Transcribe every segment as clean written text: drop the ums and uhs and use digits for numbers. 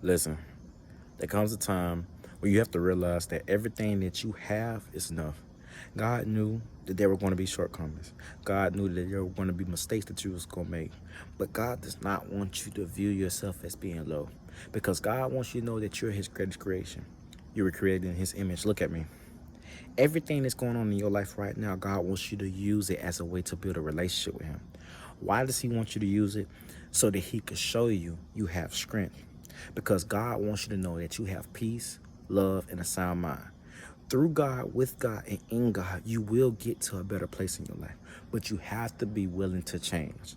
Listen, there comes a time where you have to realize that everything that you have is enough. God knew that there were going to be shortcomings. God knew that there were going to be mistakes that you was going to make. But God does not want you to view yourself as being low, because God wants you to know that you're his greatest creation. You were created in his image. Look at me. Everything that's going on in your life right now, God wants you to use it as a way to build a relationship with him. Why does he want you to use it? So that he could show you have strength. Because God wants you to know that you have peace, love, and a sound mind. Through God, with God, and in God, you will get to a better place in your life. But you have to be willing to change.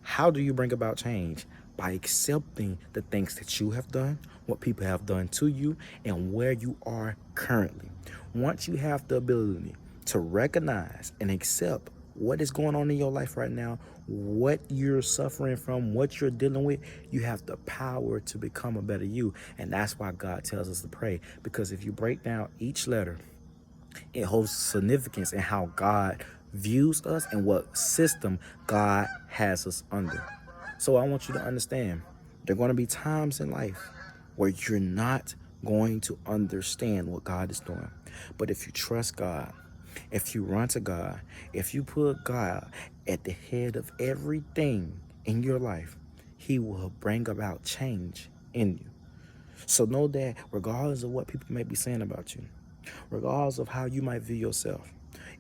How do you bring about change? By accepting the things that you have done, what people have done to you, and where you are currently. Once you have the ability to recognize and accept what is going on in your life right now, what you're suffering from, what you're dealing with, you have the power to become a better you. And that's why God tells us to pray. Because if you break down each letter, it holds significance in how God views us and what system God has us under. So I want you to understand, there are going to be times in life where you're not going to understand what God is doing. But if you trust God, if you run to God, if you put God at the head of everything in your life, he will bring about change in you. So know that regardless of what people may be saying about you, regardless of how you might view yourself,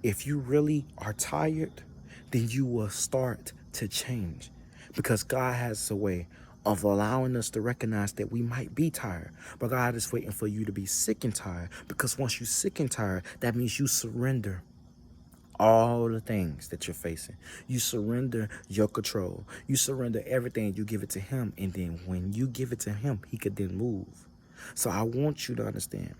if you really are tired, then you will start to change, because God has a way of allowing us to recognize that we might be tired, but God is waiting for you to be sick and tired, because once you're sick and tired, that means you surrender all the things that you're facing. You surrender your control. You surrender everything. You give it to him. And then when you give it to him, he could then move. So I want you to understand,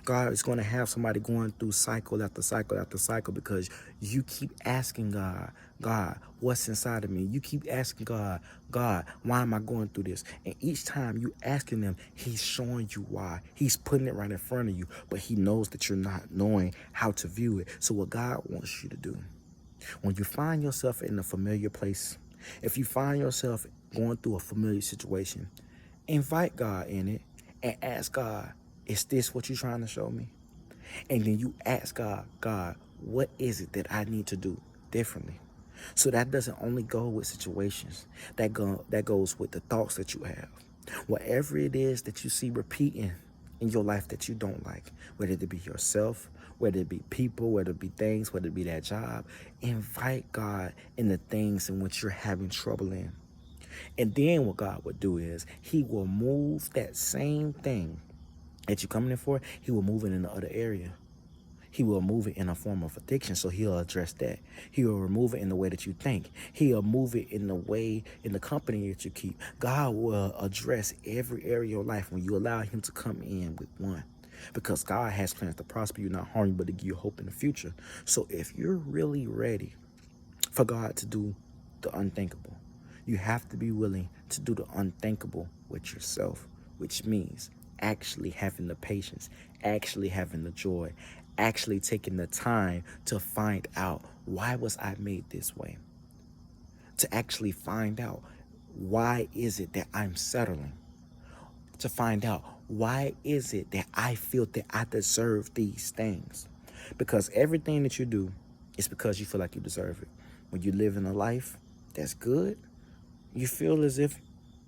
God is going to have somebody going through cycle after cycle after cycle, because you keep asking God, God, what's inside of me? You keep asking God, God, why am I going through this? And each time you asking him, he's showing you why. He's putting it right in front of you, but he knows that you're not knowing how to view it. So what God wants you to do, when you find yourself in a familiar place, if you find yourself going through a familiar situation, invite God in it and ask God, is this what you're trying to show me? And then you ask God, God, what is it that I need to do differently? So that doesn't only go with situations, that goes with the thoughts that you have. Whatever it is that you see repeating in your life that you don't like, whether it be yourself, whether it be people, whether it be things, whether it be that job, invite God in the things in which you're having trouble in. And then what God would do is he will move that same thing that you're coming in for, he will move it in the other area. He will move it in a form of addiction, so he'll address that. He will remove it in the way that you think. He'll move it in the way, in the company that you keep. God will address every area of your life when you allow him to come in with one. Because God has plans to prosper you, not harm you, but to give you hope in the future. So if you're really ready for God to do the unthinkable, you have to be willing to do the unthinkable with yourself, which means actually having the patience, actually having the joy, actually taking the time to find out, why was I made this way? To actually find out, why is it that I'm settling? To find out, why is it that I feel that I deserve these things? Because everything that you do is because you feel like you deserve it. When you live in a life that's good, you feel as if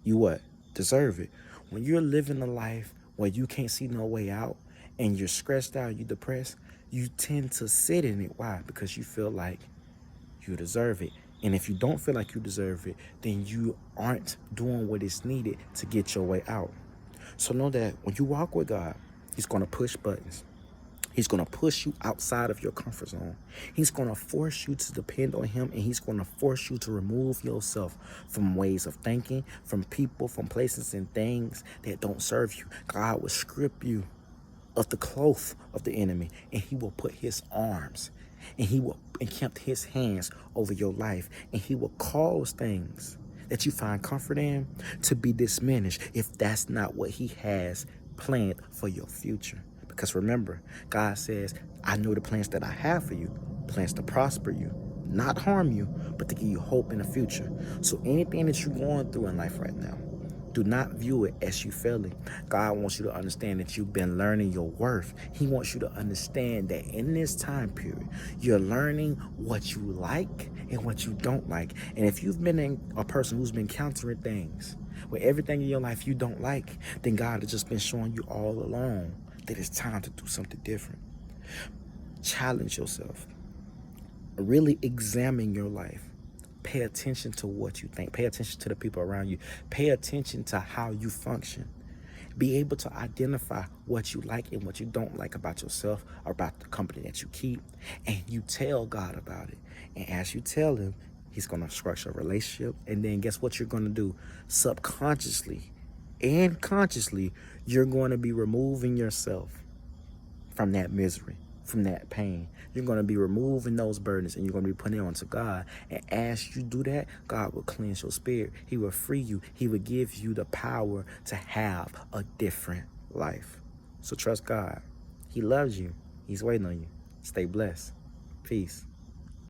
you what? Deserve it. When you're living a life where you can't see no way out and you're stressed out, you're depressed, you tend to sit in it. Why? Because you feel like you deserve it. And if you don't feel like you deserve it, then you aren't doing what is needed to get your way out. So know that when you walk with God, he's going to push buttons. He's going to push you outside of your comfort zone. He's going to force you to depend on him, and he's going to force you to remove yourself from ways of thinking, from people, from places and things that don't serve you. God will strip you of the cloth of the enemy, and he will put his arms, and he will encamp his hands over your life, and he will cause things that you find comfort in to be diminished if that's not what he has planned for your future. Because remember, God says, I know the plans that I have for you, plans to prosper you, not harm you, but to give you hope in the future. So anything that you're going through in life right now, Do not view it as you failing. God wants you to understand that you've been learning your worth. He wants you to understand that in this time period, you're learning what you like and what you don't like. And if you've been a person who's been countering things, with everything in your life you don't like, then God has just been showing you all along that it's time to do something different. Challenge yourself. Really examine your life. Pay attention to what you think. Pay attention to the people around you. Pay attention to how you function. Be able to identify what you like and what you don't like about yourself or about the company that you keep. And you tell God about it. And as you tell him, he's going to structure a relationship. And then guess what you're going to do? Subconsciously and consciously, you're going to be removing yourself from that misery, from that pain. You're going to be removing those burdens and you're going to be putting it onto God. And as you do that, God will cleanse your spirit. He will free you. He will give you the power to have a different life. So trust God. He loves you. He's waiting on you. Stay blessed. Peace.